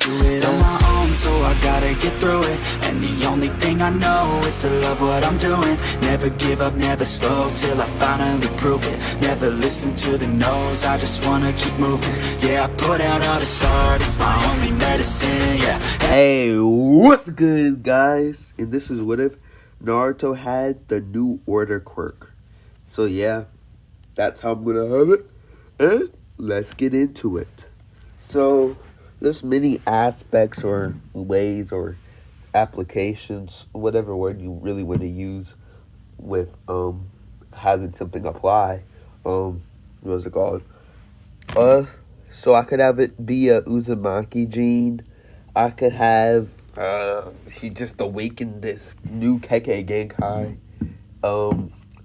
do it on my own, so I gotta get through it. And the only thing I know is to love what I'm doing. Never give up, never slow, till I finally prove it. Never listen to the no's, I just wanna keep moving. Yeah, I put out all this art, it's my only medicine, yeah. Hey, what's good, guys? And this is what if Naruto had the New Order quirk. So yeah, that's how I'm gonna have it. And let's get into it. So there's many aspects or ways or applications, whatever word you really want to use, with having something apply. What's it called? So I could have it be a Uzumaki gene. I could have she just awakened this new Kekkei Genkai.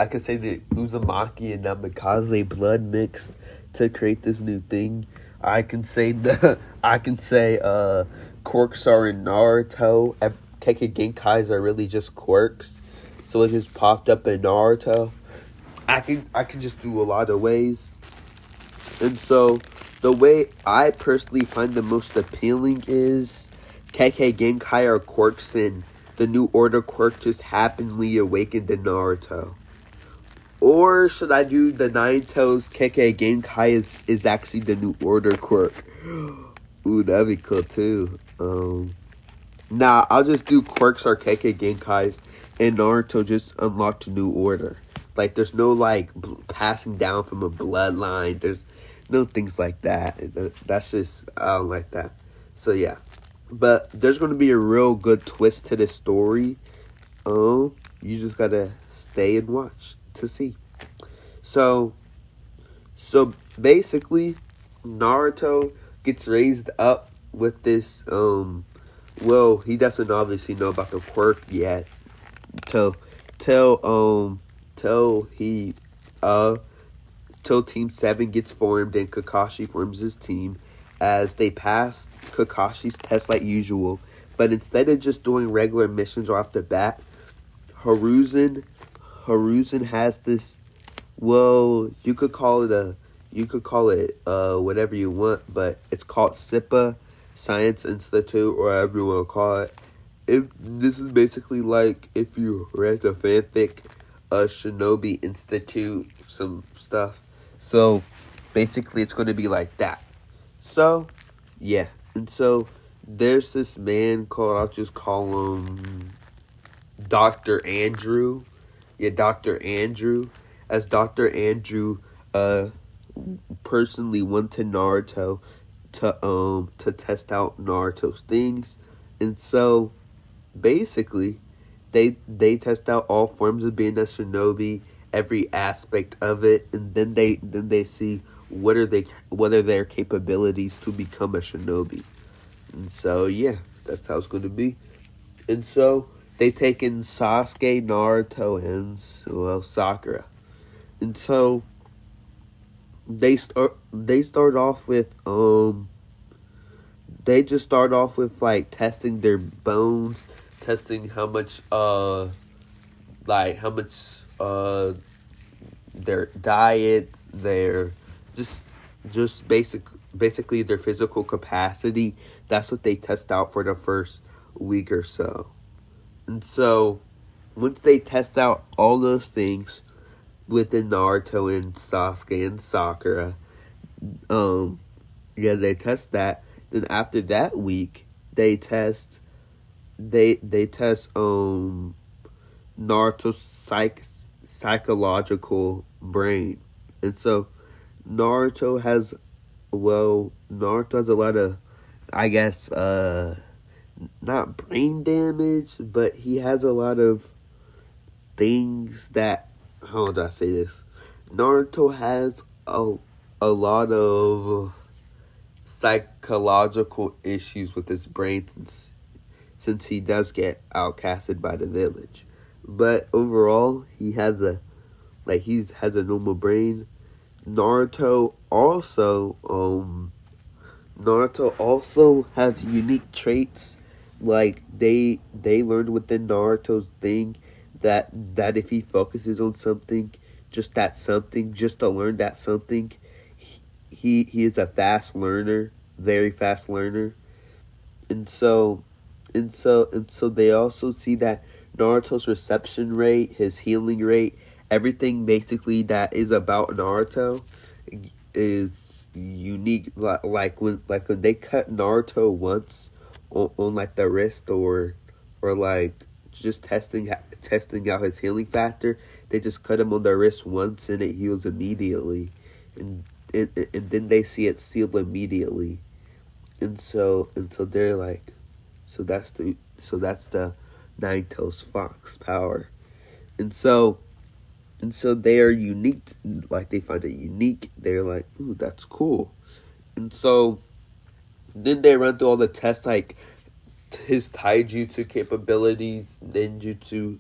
I could say that Uzumaki and Namikaze blood mixed to create this new thing. I can say quirks are in Naruto. Kekkei Genkais are really just quirks. So it just popped up in Naruto. I can just do a lot of ways. And so the way I personally find the most appealing is Kekkei Genkai are quirks and the New Order quirk just happenly awakened in Naruto. Or should I do the Nine Tails Kekkei Genkai is actually the New Order quirk? Ooh, that'd be cool too. Nah, I'll just do quirks or Kekkei Genkais and Naruto just unlocked a New Order. Like, there's no, passing down from a bloodline. There's no things like that. That's just, I don't like that. So, yeah. But there's going to be a real good twist to this story. You just got to stay and watch to see. So basically, Naruto gets raised up with this, well, he doesn't obviously know about the quirk yet. Till Team 7 gets formed and Kakashi forms his team, as they pass Kakashi's test like usual. But instead of just doing regular missions off the bat, Hiruzen has this, well, you could call it whatever you want, but it's called SIPA, Science Institute, or whatever you want to call it. This is basically like if you read the fanfic, Shinobi Institute, some stuff. So basically it's going to be like that. So yeah, and so there's this man called, I'll just call him Dr. Andrew. Yeah, Dr. Andrew. As Dr. Andrew personally went to Naruto to test out Naruto's things. And so basically they test out all forms of being a shinobi, every aspect of it, and then they see what are their capabilities to become a shinobi. And so yeah, that's how it's going to be. And so they take in Sasuke, Naruto, and Sakura. And so they start off with they just start off with testing their bones, testing how much their diet, their just basically their physical capacity. That's what they test out for the first week or so. And so once they test out all those things within Naruto and Sasuke and Sakura, they test that. Then after that week, they test Naruto's psychological brain. And so Naruto has a lot of, I guess, not brain damage, but he has a lot of things that, how would I say this? Naruto has a lot of psychological issues with his brain since he does get outcasted by the village. But overall, he has a normal brain. Naruto also has unique traits. Like they learned within Naruto's thing that if he focuses on something, just to learn that something, he is a fast learner, very fast learner. and so and so they also see that Naruto's reception rate, his healing rate, everything basically that is about Naruto is unique. Like when they cut Naruto once on like the wrist or like just testing out his healing factor, they just cut him on the wrist once and it heals immediately, and and then they see it sealed immediately, and so they're like, so that's the nine tails fox power, and so they are unique. Like they find it unique. They're like, ooh, that's cool. And so then they run through all the tests, like his taijutsu capabilities, ninjutsu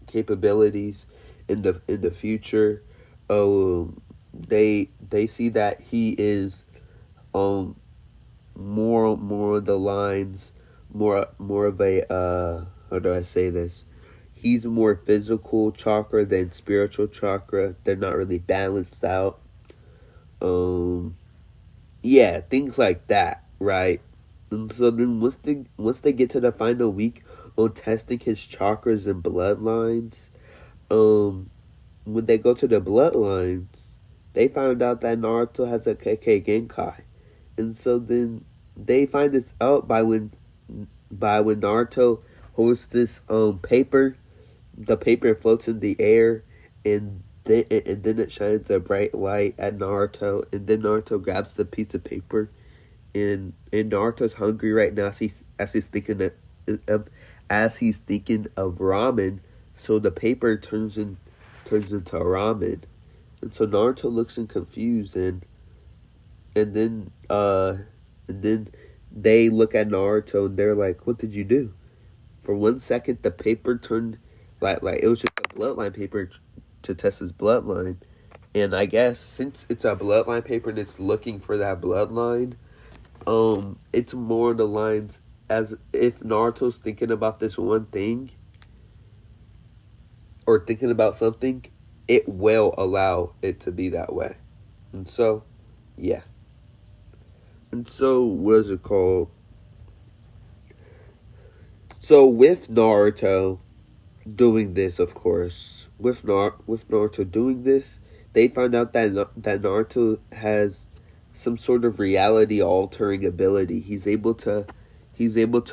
capabilities in the future. They see that he is um more of the lines, more of a how do I say this? He's more physical chakra than spiritual chakra. They're not really balanced out. Um, yeah, things like that, right? And so then once they get to the final week on testing his chakras and bloodlines, um, when they go to the bloodlines, they found out that Naruto has a KK Genkai, and so then they find this out by when Naruto holds this paper. The paper floats in the air, and then it shines a bright light at Naruto, and then Naruto grabs the piece of paper, and Naruto's hungry right now of as he's thinking of ramen, so the paper turns into ramen, and so Naruto looks in confused, and then and then they look at Naruto and they're like, "What did you do?" For 1 second, the paper turned like it was just a bloodline paper to test his bloodline, and I guess since it's a bloodline paper and it's looking for that bloodline, it's more the lines as if Naruto's thinking about this one thing or thinking about something, it will allow it to be that way, and so yeah, and so what is it called? So with Naruto doing this, of course, with Naruto doing this, they found out that Naruto has some sort of reality altering ability. He's able to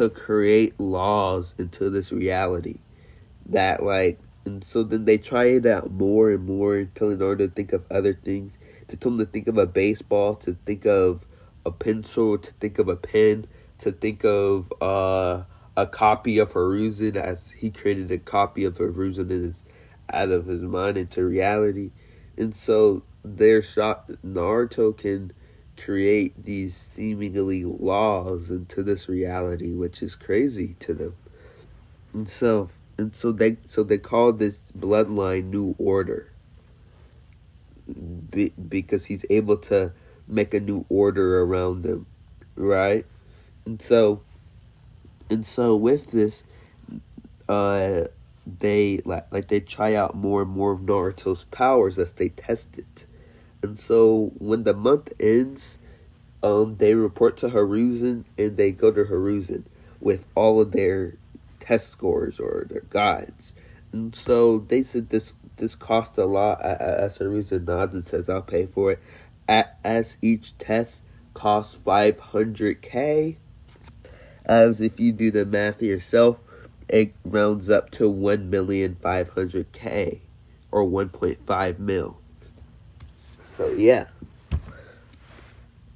create laws into this reality that like, and so then they try it out more and more, telling Naruto to think of other things, to tell him to think of a baseball, to think of a pencil, to think of a pen, to think of a copy of Hiruzen, as he created a copy of Hiruzen out of his mind into reality. And so they're shocked that Naruto can create these seemingly laws into this reality, which is crazy to them. And so they call this bloodline New Order, because he's able to make a new order around them, right? And so with this, uh, they try out more and more of Naruto's powers as they test it. And so when the month ends, they report to Hiruzen, and they go to Hiruzen with all of their test scores or their guides. And so they said this costs a lot. As Hiruzen nods and says, "I'll pay for it." As each test costs 500K. As if you do the math yourself, it rounds up to 1,500,000 or 1.5 mil. So yeah.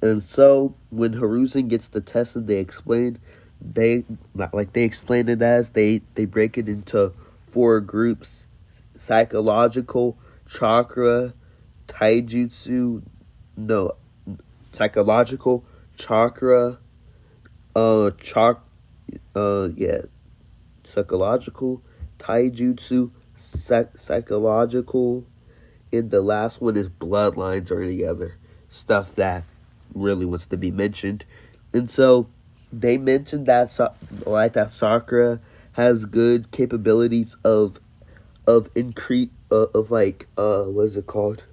And so when Hiruzen gets the test and they explain, they explain it as they break it into 4 groups: psychological, chakra, taijutsu, no, psychological, chakra, yeah, psychological, taijutsu, psychological, and the last one is bloodlines or any other stuff that really wants to be mentioned. And so they mentioned that that Sakura has good capabilities of increase of like what is it called,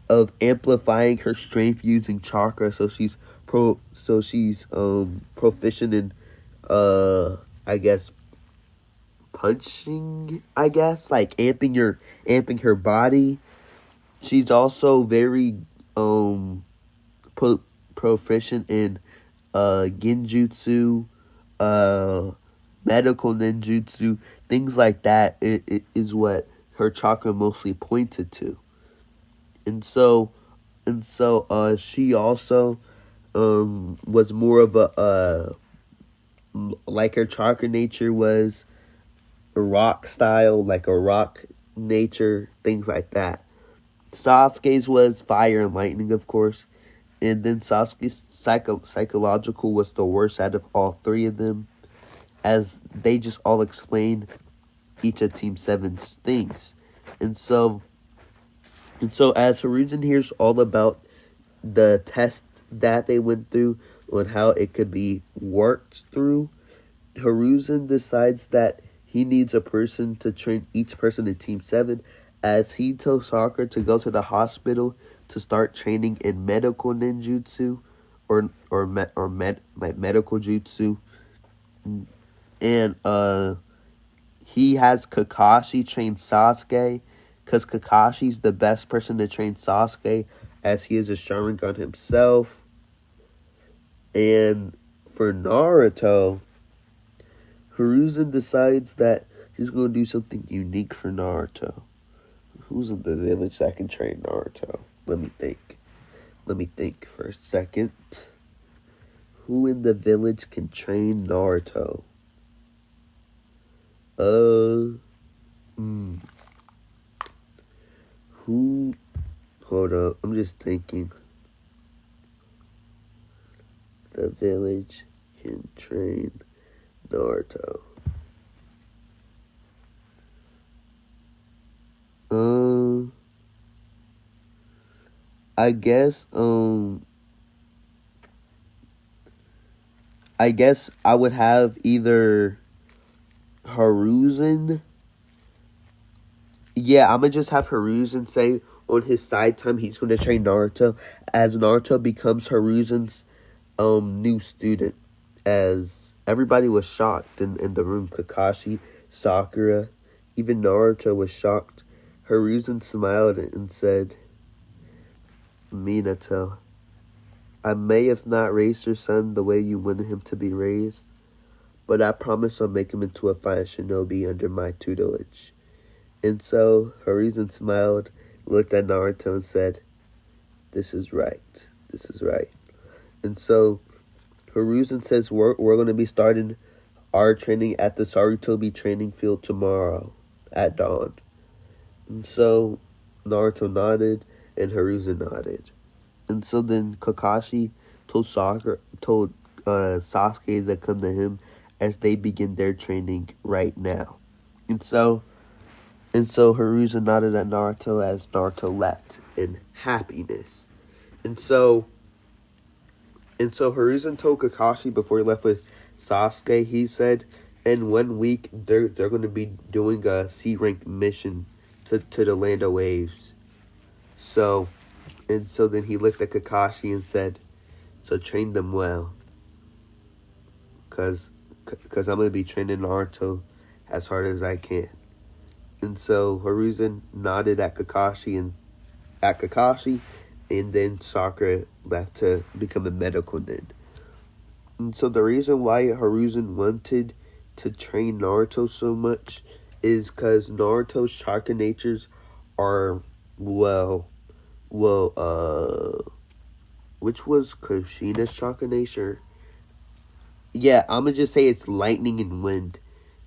of amplifying her strength using chakra. So she's she's proficient in I guess punching, I guess, like amping her body. She's also very proficient in genjutsu, uh medical ninjutsu, things like that. It is what her chakra mostly pointed to. And she also was more of a like her chakra nature was a rock style, like a rock nature, things like that. Sasuke's was fire and lightning, of course. And then Sasuke's psychological was the worst out of all three of them, as they just all explained each of Team Seven's things. And so as Hiruzen hears all about the test that they went through on how it could be worked through, Hiruzen decides that he needs a person to train each person in Team 7, as he tells Sakura to go to the hospital to start training in medical ninjutsu or medical jutsu. And he has Kakashi train Sasuke, because Kakashi's the best person to train Sasuke, as he is a Sharingan himself. And for Naruto, Hiruzen decides that he's going to do something unique for Naruto. Who's in the village that can train Naruto? Let me think for a second. Who in the village can train Naruto? Who? Hold up, I'm just thinking. The village can train Naruto. I guess I would have either Hiruzen. Yeah, I'm gonna just have Hiruzen say on his side time he's gonna train Naruto, as Naruto becomes Hiruzen's new student. As everybody was shocked in the room, Kakashi, Sakura, even Naruto was shocked. Hiruzen smiled and said, "Minato, I may have not raised your son the way you wanted him to be raised, but I promise I'll make him into a fine shinobi under my tutelage." And so Hiruzen smiled, looked at Naruto and said, "This is right. This is right." And so Hiruzen says we're going to be starting our training at the Sarutobi training field tomorrow at dawn. And so Naruto nodded and Hiruzen nodded. And so then Kakashi told Sasuke to come to him as they begin their training right now. And so Hiruzen nodded at Naruto as Naruto left in happiness. And so Hiruzen told Kakashi before he left with Sasuke, he said, in 1 week they're going to be doing a C-rank mission to the Land of Waves. So then he looked at Kakashi and said, "So train them well, cause I'm gonna be training Naruto as hard as I can." And so Hiruzen nodded at Kakashi, and then Sakura left to become a medical nin. And so the reason why Hiruzen wanted to train Naruto so much is because Naruto's chakra natures are, which was Kushina's chakra nature? Yeah, I'm gonna just say it's lightning and wind.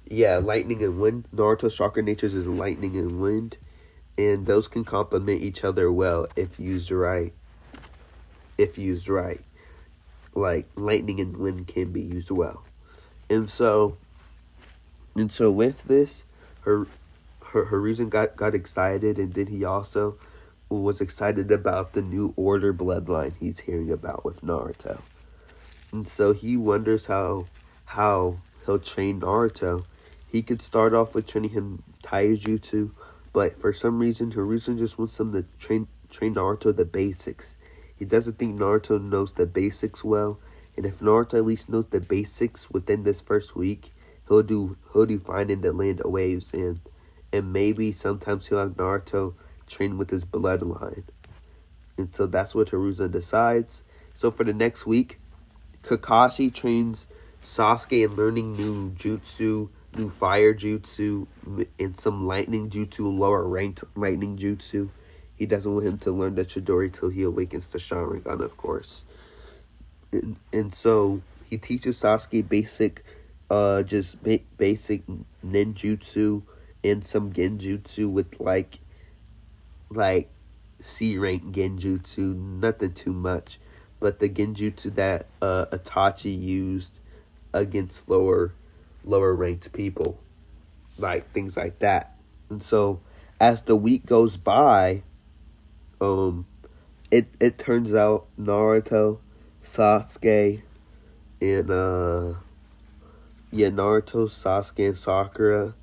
Yeah, lightning and wind. Naruto's chakra natures is lightning and wind, and those can complement each other well if used right. Like lightning and wind can be used well. And so with this, her reason got excited, and then he also was excited about the new order bloodline he's hearing about with Naruto. And so he wonders how he'll train Naruto. He could start off with training him taijutsu, but for some reason Hiruzen just wants him to train Naruto the basics. He doesn't think Naruto knows the basics well, and if Naruto at least knows the basics within this first week, he'll do fine in the land of waves, and maybe sometimes he'll have Naruto train with his bloodline. And so that's what Hiruzen decides. So for the next week, Kakashi trains Sasuke in learning new jutsu, new fire jutsu, and some lightning jutsu, lower ranked lightning jutsu. He doesn't want him to learn the Chidori till he awakens to Sharingan, of course. And so he teaches Sasuke basic, basic ninjutsu and some genjutsu with like C rank genjutsu, nothing too much, but the genjutsu that Itachi used against lower ranked people, like things like that. And so as the week goes by, it turns out Naruto, Sasuke, and Naruto, Sasuke, and Sakura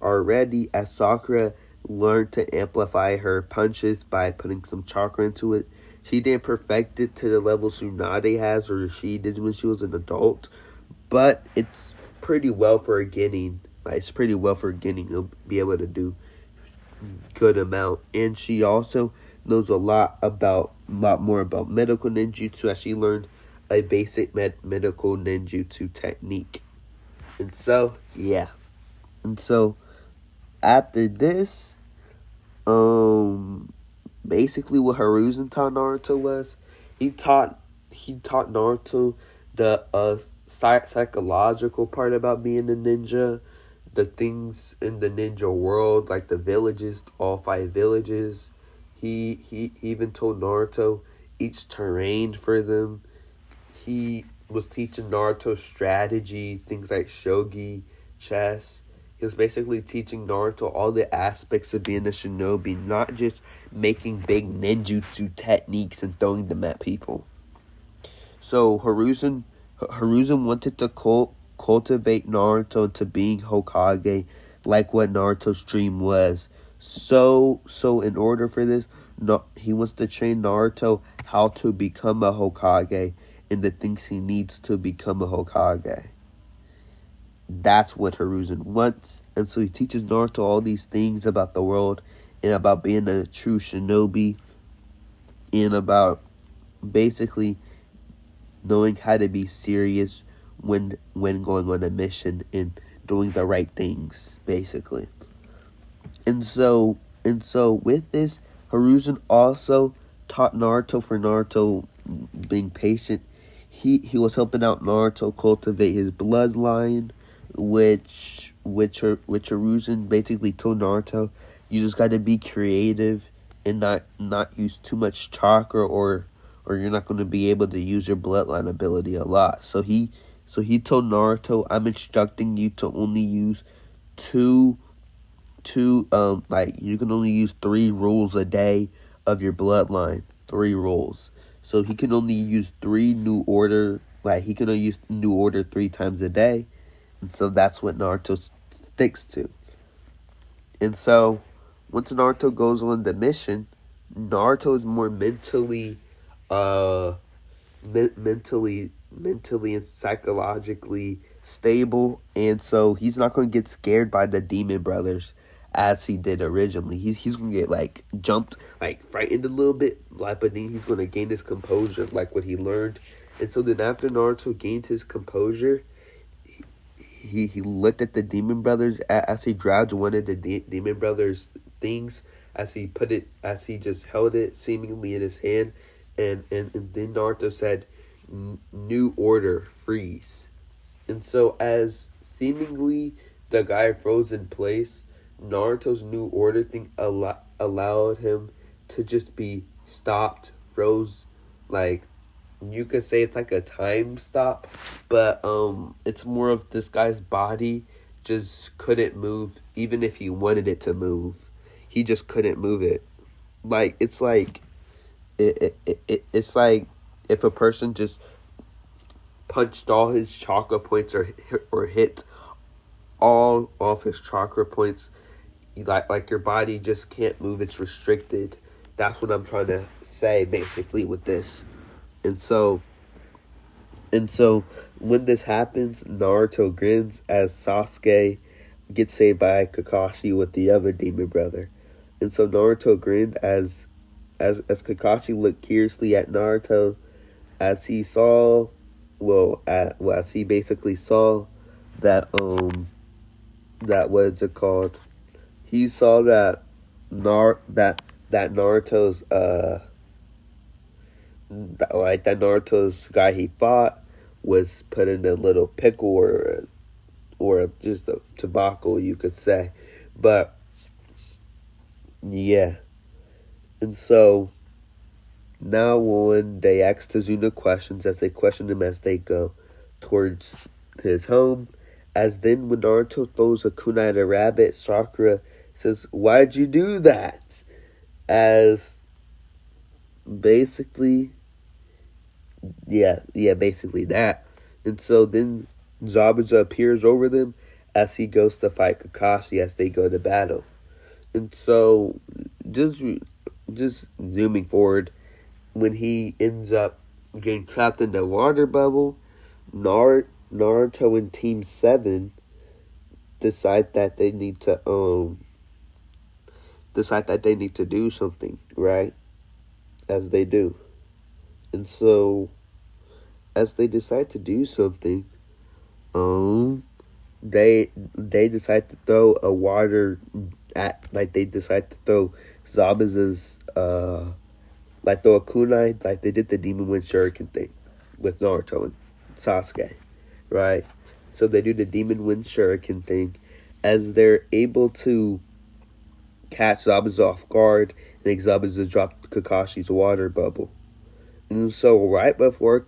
are ready, as Sakura learned to amplify her punches by putting some chakra into it. She didn't perfect it to the level Tsunade has, or she did when she was an adult, but it's pretty well for a Genin. Like, it's pretty well for a Genin to be able to do good amount. And she also knows a lot more about medical ninjutsu, as she learned a basic medical ninjutsu technique. And so, yeah. And so, after this, basically what Hiruzen taught Naruto was, he taught Naruto the psychological part about being a ninja, the things in the ninja world, like the villages, all 5 villages. He even told Naruto each terrain for them. He was teaching Naruto strategy, things like shogi, chess. He was basically teaching Naruto all the aspects of being a shinobi, not just making big ninjutsu techniques and throwing them at people. So Hiruzen wanted to cultivate Naruto into being Hokage, like what Naruto's dream was. So in order for this, he wants to train Naruto how to become a Hokage and the things he needs to become a Hokage. That's what Hiruzen wants. And so he teaches Naruto all these things about the world and about being a true shinobi and about basically knowing how to be serious when going on a mission and doing the right things, basically. And so with this, Hiruzen also taught Naruto, for Naruto being patient. He was helping out Naruto cultivate his bloodline, which Hiruzen basically told Naruto, you just got to be creative and not use too much chakra, or you're not going to be able to use your bloodline ability a lot. So he told Naruto, I'm instructing you to only use two you can only use 3 rules a day of your bloodline. 3 rules. So he can only use 3 new order, he can only use new order 3 times a day. And so that's what Naruto sticks to. And so once Naruto goes on the mission, Naruto is more mentally and psychologically stable, and so he's not going to get scared by the demon brothers as he did originally. He's going to get jumped, frightened a little bit, but then he's going to gain his composure, like what he learned. And so then after Naruto gained his composure, he looked at the demon brothers as he grabbed one of the demon brothers things, as he just held it seemingly in his hand, and then Naruto said, "New order, freeze." And so as seemingly the guy froze in place, Naruto's new order thing allowed him to just be stopped, froze. You could say it's like a time stop, but it's more of this guy's body just couldn't move, even if he wanted it to move. He just couldn't move it. It's like if a person just punched all his chakra points or hit all of his chakra points, like your body just can't move. It's restricted. That's what I'm trying to say basically with this. And so when this happens, Naruto grins as Sasuke gets saved by Kakashi with the other demon brother. And so Naruto grinned as Kakashi looked curiously at Naruto as he saw as he basically saw that that what is it called? He saw that that Naruto's that Naruto's guy he fought was put in a little pickle or just a tobacco, you could say. But yeah. And so now when they ask Tazuna questions, as they question him as they go towards his home, as then when Naruto throws a kunai at a rabbit, Sakura says, "Why'd you do that?" As basically, basically that. And so then Zabuza appears over them as he goes to fight Kakashi as they go to battle. And so just zooming forward, when he ends up getting trapped in the water bubble, Naruto and Team 7 decide that they need to do something, right? As they do. And so as they decide to do something, they decide to throw a water they decide to throw Zabuza's throw a kunai like they did the Demon Wind Shuriken thing with Naruto and Sasuke, right? So they do the Demon Wind Shuriken thing as they're able to catch Zabuza off guard and make Zabuza drop Kakashi's water bubble. And so right before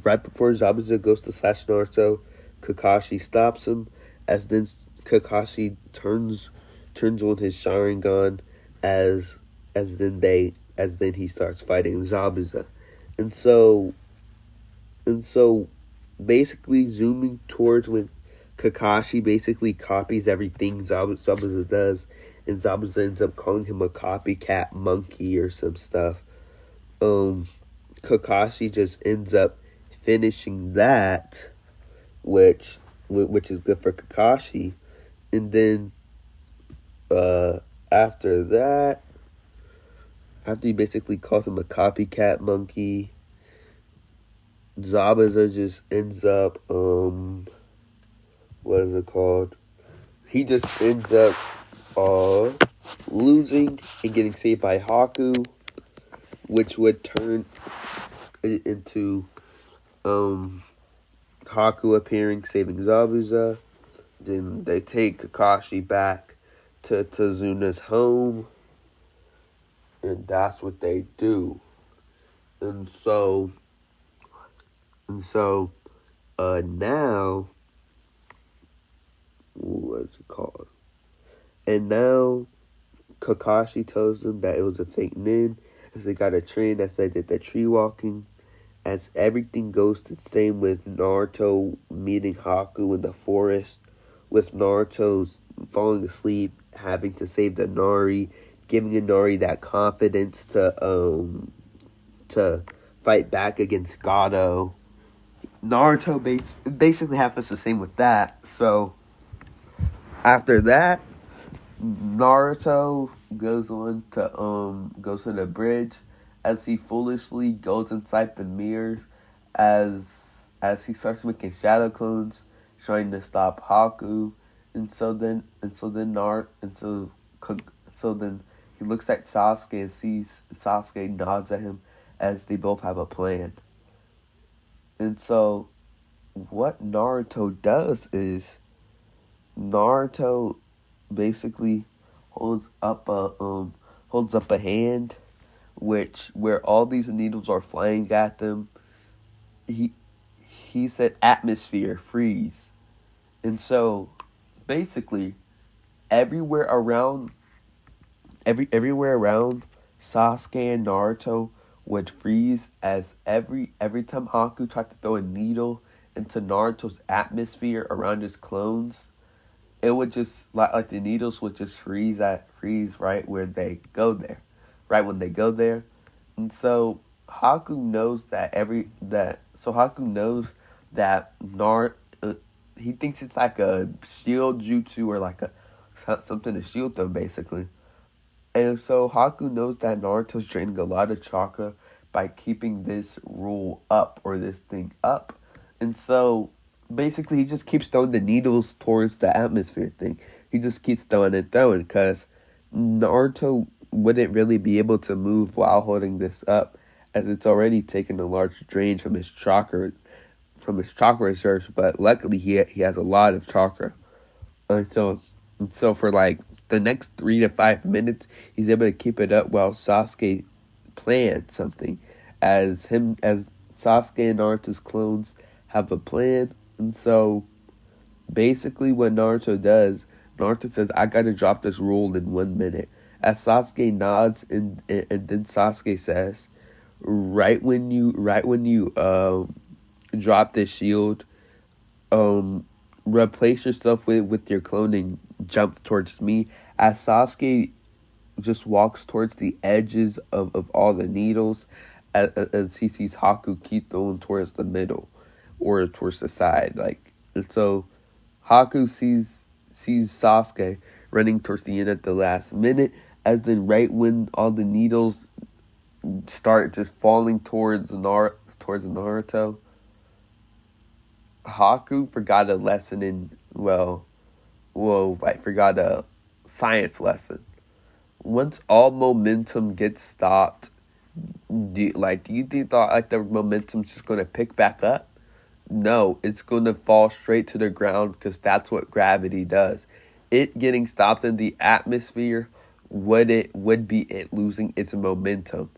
Zabuza goes to slash Naruto, Kakashi stops him as then Kakashi turns on his Sharingan as then he starts fighting Zabuza. And so basically zooming towards when Kakashi basically copies everything Zabuza does, and Zabuza ends up calling him a copycat monkey or some stuff. Kakashi just ends up finishing that, which is good for Kakashi. And then after that, after he basically calls him a copycat monkey, Zabuza just ends up what is it called? He just ends up losing and getting saved by Haku, which would turn into Haku appearing, saving Zabuza. Then they take Kakashi back to Tazuna's home, and that's what they do. And so now, what's it called? And now Kakashi tells them that it was a fake nin, as they got a train as they did the tree walking. As everything goes the same with Naruto meeting Haku in the forest, with Naruto's falling asleep, having to save the Nari, giving Inari that confidence to fight back against Gato. Naruto basically happens the same with that. So after that, Naruto goes to the bridge as he foolishly goes inside the mirrors as he starts making shadow clones trying to stop Haku. And so then he looks at Sasuke and sees Sasuke nods at him as they both have a plan. And so what Naruto does is Naruto basically holds up a hand where all these needles are flying at them. He said atmosphere freeze. And so basically everywhere around Sasuke and Naruto would freeze as every time Haku tried to throw a needle into Naruto's atmosphere around his clones, it would just like the needles would just freeze right where they go there. right when they go there. And so Haku knows that Haku knows that he thinks it's like a shield jutsu or like a something to shield them basically. And so Haku knows that Naruto's draining a lot of chakra by keeping this rule up or this thing up. And so basically he just keeps throwing the needles towards the atmosphere thing. He just keeps throwing because Naruto wouldn't really be able to move while holding this up, as it's already taken a large drain from his chakra reserves. But luckily he has a lot of chakra, and so for like the next 3 to 5 minutes, he's able to keep it up while Sasuke plans something, as Sasuke and Naruto's clones have a plan. And so basically what Naruto says, I gotta drop this rule in 1 minute. As Sasuke nods, and then Sasuke says, right when you drop this shield, replace yourself with your cloning, jump towards me. As Sasuke just walks towards the edges of all the needles, as he sees Haku keep throwing towards the middle or towards the side, and so Haku sees Sasuke running towards the end at the last minute, as then right when all the needles start just falling towards Naruto, Haku forgot a lesson forgot a science lesson. Once all momentum gets stopped, do you think that the momentum's just gonna pick back up? No, it's gonna fall straight to the ground, because that's what gravity does. It getting stopped in the atmosphere would be it losing its momentum.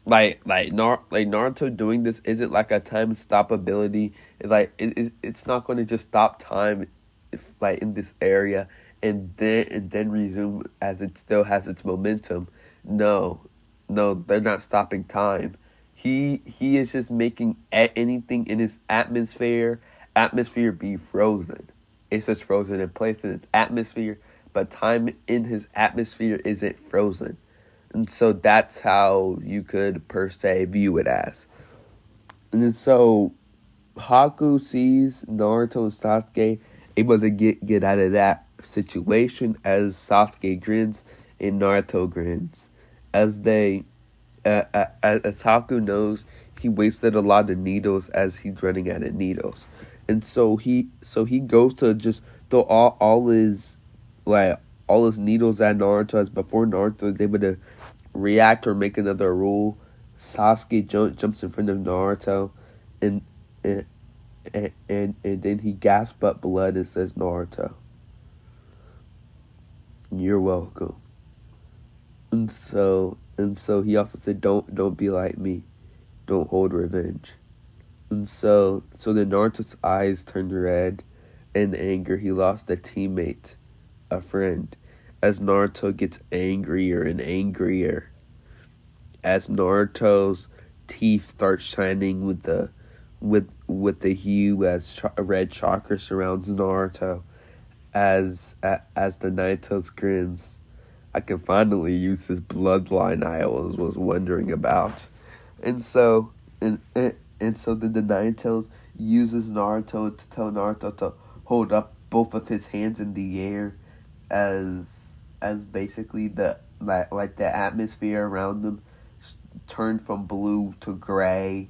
Naruto doing this isn't like a time stop ability. It's not going to just stop time, in this area and then resume as it still has its momentum. No, they're not stopping time. He is just making anything in his atmosphere be frozen. It's just frozen in place in its atmosphere, but time in his atmosphere isn't frozen. And so that's how you could, per se, view it as. And so Haku sees Naruto and Sasuke able to get out of that situation, as Sasuke grins and Naruto grins. As Haku knows, he wasted a lot of needles as he's running out of needles. And so he goes to just throw all his needles at Naruto, as before Naruto is able to react or make another rule. Sasuke jumps in front of Naruto, and then he gasps up blood and says, "Naruto, you're welcome." And so he also said, "Don't be like me. Don't hold revenge." And so then Naruto's eyes turned red in anger. He lost a teammate, a friend, as Naruto gets angrier and angrier. As Naruto's teeth start shining with the hue, as red chakra surrounds Naruto, as the Naito's grins. I can finally use this bloodline I was wondering about. And so then the Naito's uses Naruto to tell Naruto to hold up both of his hands in the air, as basically the atmosphere around them turned from blue to gray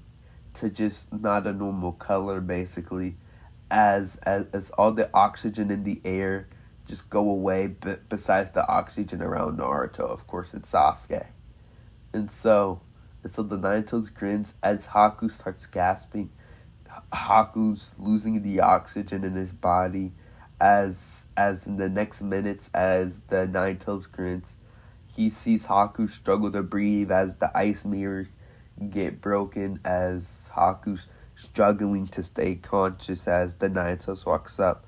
to just not a normal color, basically, as all the oxygen in the air just go away, besides the oxygen around Naruto, of course, and Sasuke. And so the Naruto's grins as Haku starts gasping. Haku's losing the oxygen in his body, as in the next minutes, as the Naruto's grins, he sees Haku struggle to breathe as the ice mirrors get broken, as Haku's struggling to stay conscious, as the Naruto walks up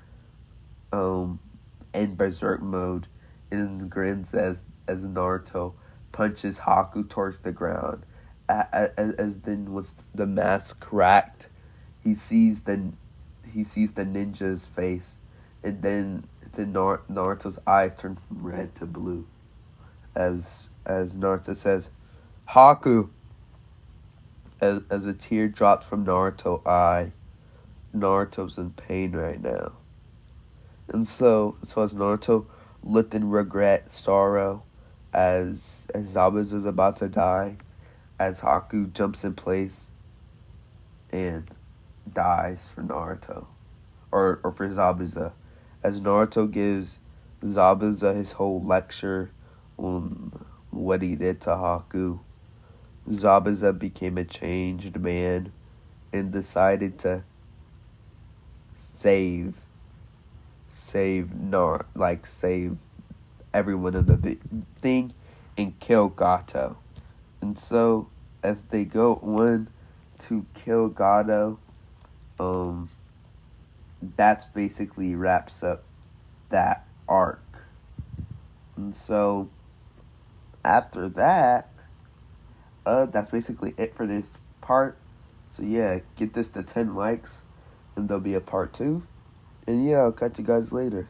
in berserk mode, and grins as Naruto punches Haku towards the ground. As then once the mask cracked, he sees the ninja's face, and then Naruto's eyes turn from red to blue, as as Naruto says, Haku, as a tear drops from Naruto's eye. Naruto's in pain right now. And so as Naruto looked in regret, sorrow, as Zabuza is about to die, as Haku jumps in place and dies for Naruto. Or for Zabuza. As Naruto gives Zabuza his whole lecture on what he did to Haku, Zabuza became a changed man and decided to save everyone in the thing and kill Gato. And so as they go on to kill Gato, that's basically wraps up that arc. And so after that, that's basically it for this part. So yeah, get this to 10 likes and there'll be a part 2. And yeah, I'll catch you guys later.